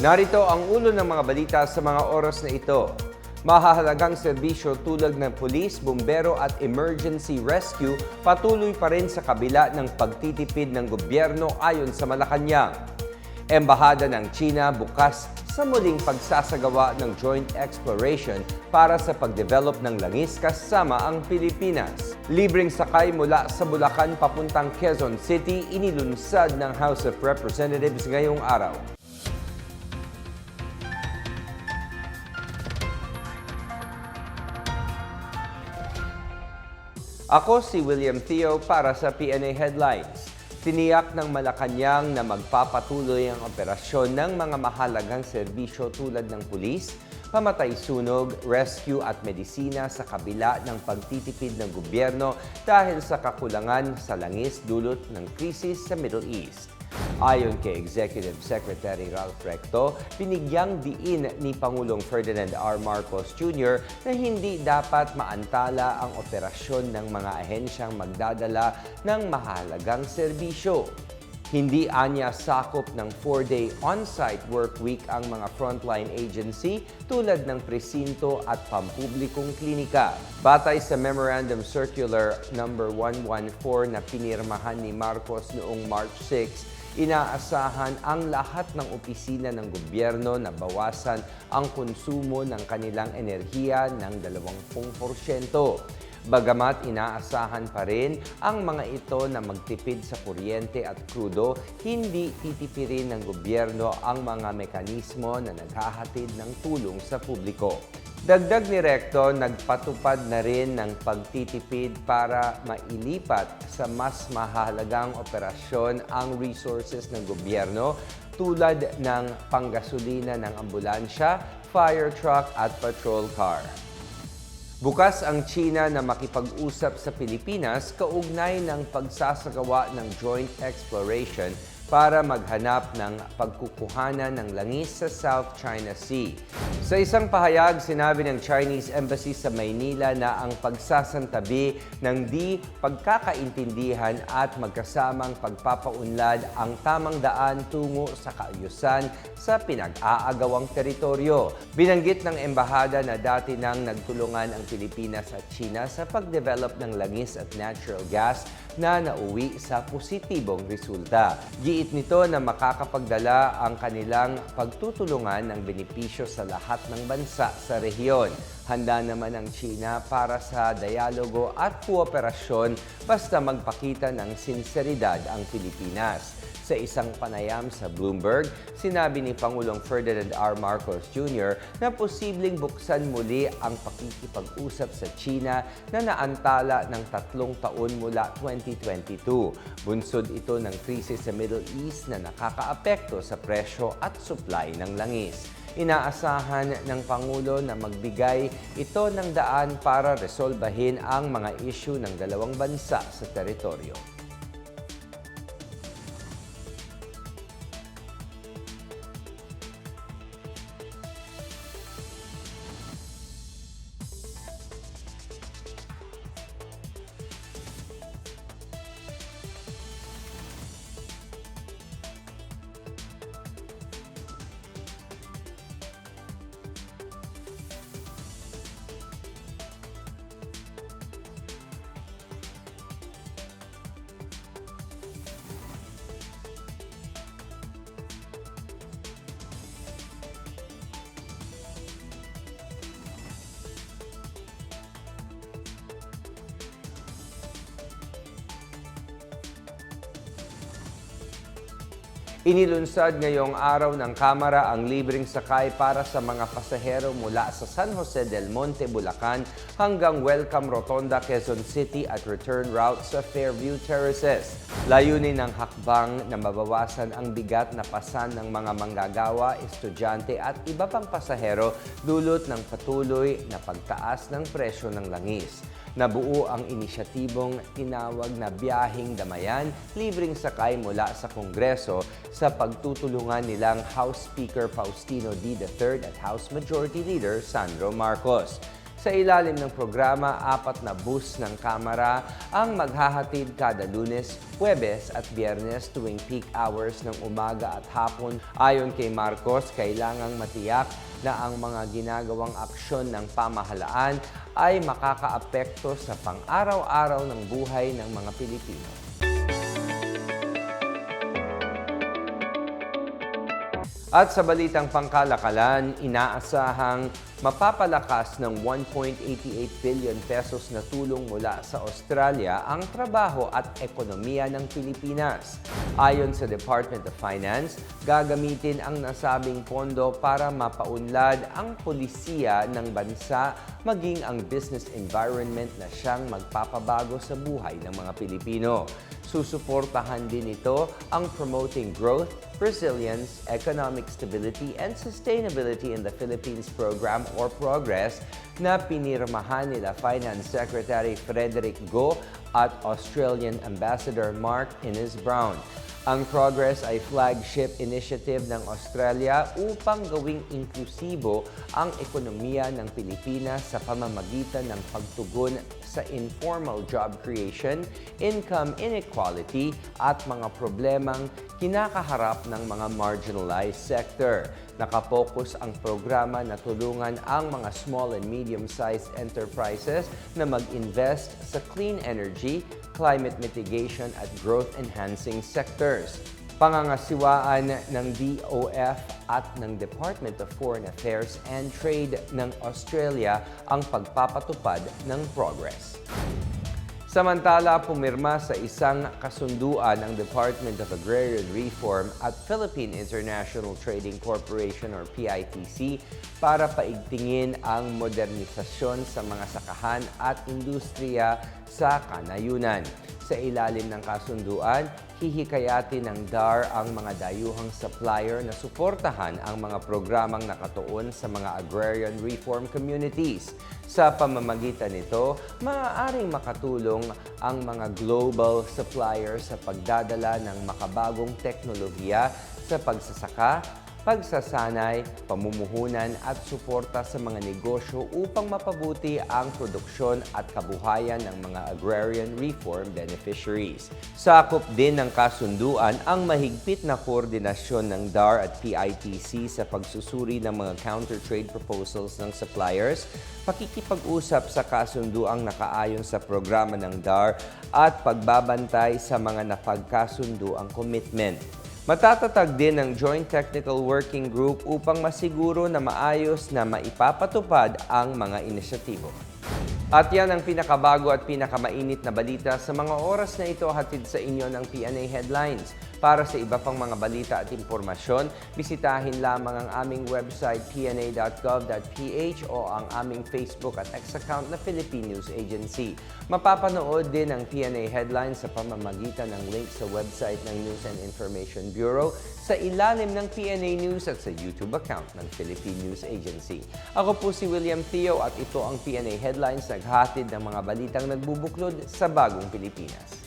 Narito ang ulo ng mga balita sa mga oras na ito. Mahahalagang serbisyo tulad ng pulis, bumbero at emergency rescue patuloy pa rin sa kabila ng pagtitipid ng gobyerno ayon sa Malacanang. Embahada ng China bukas sa muling pagsasagawa ng joint exploration para sa pagdevelop ng langis kasama ang Pilipinas. Libreng sakay mula sa Bulacan papuntang Quezon City inilunsad ng House of Representatives ngayong araw. Ako si William Theo para sa PNA Headlines. Tiniyak ng Malacanang na magpapatuloy ang operasyon ng mga mahalagang serbisyo tulad ng pulis, pamatay-sunog, rescue at medisina sa kabila ng pagtitipid ng gobyerno dahil sa kakulangan sa langis dulot ng krisis sa Middle East. Ayon kay Executive Secretary Ralph Recto, binigyang diin ni Pangulong Ferdinand R. Marcos Jr. na hindi dapat maantala ang operasyon ng mga ahensyang magdadala ng mahalagang serbisyo. Hindi anya sakop ng 4-day on-site work week ang mga frontline agency tulad ng presinto at pampublikong klinika. Batay sa Memorandum Circular No. 114 na pinirmahan ni Marcos noong March 6, inaasahan ang lahat ng opisina ng gobyerno na bawasan ang konsumo ng kanilang enerhiya ng 20%. Bagamat inaasahan pa rin ang mga ito na magtipid sa kuryente at krudo, hindi titipirin ng gobyerno ang mga mekanismo na naghahatid ng tulong sa publiko. Dagdag ni Recto, nagpatupad na rin ng pagtitipid para mailipat sa mas mahalagang operasyon ang resources ng gobyerno tulad ng panggasolina ng ambulansya, fire truck at patrol car. Bukas ang China na makipag-usap sa Pilipinas kaugnay ng pagsasagawa ng joint exploration para maghanap ng pagkukuhanan ng langis sa South China Sea. Sa isang pahayag, sinabi ng Chinese Embassy sa Maynila na ang pagsasantabi ng di pagkakaintindihan at magkasamang pagpapaunlad ang tamang daan tungo sa kaayusan sa pinag-aagawang teritoryo. Binanggit ng embahada na dati nang nagtulungan ang Pilipinas at China sa pagdevelop ng langis at natural gas na nauwi sa positibong resulta. Giit nito na makakapagdala ang kanilang pagtutulungan ng benepisyo sa lahat ng bansa sa rehiyon. Handa naman ang China para sa dialogo at kooperasyon basta magpakita ng sinseridad ang Pilipinas. Sa isang panayam sa Bloomberg, sinabi ni Pangulong Ferdinand R. Marcos Jr. na posibleng buksan muli ang pakikipag-usap sa China na naantala ng 3 taon mula 2022. Bunsod ito ng krisis sa Middle East na nakakaapekto sa presyo at supply ng langis. Inaasahan ng Pangulo na magbigay ito ng daan para resolbahin ang mga isyu ng dalawang bansa sa teritoryo. Inilunsad ngayong araw ng Kamara ang libreng sakay para sa mga pasahero mula sa San Jose del Monte, Bulacan hanggang Welcome Rotonda, Quezon City at return route sa Fairview Terraces. Layunin ng hakbang na mabawasan ang bigat na pasan ng mga manggagawa, estudyante at iba pang pasahero dulot ng patuloy na pagtaas ng presyo ng langis. Nabuo ang inisyatibong tinawag na Biyaheng Damayan, libreng sakay mula sa Kongreso sa pagtutulungan nilang House Speaker Faustino D. III at House Majority Leader Sandro Marcos. Sa ilalim ng programa, 4 na bus ng Kamara ang maghahatid kada Lunes, Huwebes at Biyernes tuwing peak hours ng umaga at hapon. Ayon kay Marcos, kailangang matiyak na ang mga ginagawang aksyon ng pamahalaan ay makakaapekto sa pang-araw-araw ng buhay ng mga Pilipino. At sa balitang pangkalakalan, inaasahang mapapalakas ng 1.88 billion pesos na tulong mula sa Australia ang trabaho at ekonomiya ng Pilipinas. Ayon sa Department of Finance, gagamitin ang nasabing pondo para mapaunlad ang polisiya ng bansa maging ang business environment na siyang magpapabago sa buhay ng mga Pilipino. Susuportahan din ito ang Promoting Growth, Resilience, Economic Stability, and Sustainability in the Philippines Program or PROGRESS na pinirmahan nila Finance Secretary Frederick Go at Australian Ambassador Mark Innes-Brown. Ang PROGRESS ay flagship initiative ng Australia upang gawing inklusibo ang ekonomiya ng Pilipinas sa pamamagitan ng pagtugon sa informal job creation, income inequality at mga problemang kinakaharap ng mga marginalized sector. Nakapokus ang programa na tulungan ang mga small and medium-sized enterprises na mag-invest sa clean energy, climate mitigation at growth-enhancing sectors. Pangangasiwaan ng DOF at ng Department of Foreign Affairs and Trade ng Australia ang pagpapatupad ng PROGRESS. Samantala, pumirma sa isang kasunduan ang Department of Agrarian Reform at Philippine International Trading Corporation or PITC para paigtingin ang modernisasyon sa mga sakahan at industriya sa kanayunan. Sa ilalim ng kasunduan, hihikayatin ng DAR ang mga dayuhang supplier na suportahan ang mga programang nakatuon sa mga agrarian reform communities. Sa pamamagitan nito, maaaring makatulong ang mga global suppliers sa pagdadala ng makabagong teknolohiya sa pagsasaka, pagsasanay, pamumuhunan at suporta sa mga negosyo upang mapabuti ang produksyon at kabuhayan ng mga agrarian reform beneficiaries. Sakop din ng kasunduan ang mahigpit na koordinasyon ng DAR at PITC sa pagsusuri ng mga counter-trade proposals ng suppliers, pakikipag-usap sa kasunduang nakaayon sa programa ng DAR at pagbabantay sa mga napagkasunduang commitment. Matatatag din ang Joint Technical Working Group upang masiguro na maayos na maipapatupad ang mga inisyatibo. At yan ang pinakabago at pinakamainit na balita sa mga oras na ito hatid sa inyo ng PNA Headlines. Para sa iba pang mga balita at impormasyon, bisitahin lamang ang aming website pna.gov.ph o ang aming Facebook at X account na Philippine News Agency. Mapapanood din ang PNA Headlines sa pamamagitan ng link sa website ng News and Information Bureau, sa ilalim ng PNA News at sa YouTube account ng Philippine News Agency. Ako po si William Theo at ito ang PNA Headlines, naghatid ng mga balitang nagbubuklod sa bagong Pilipinas.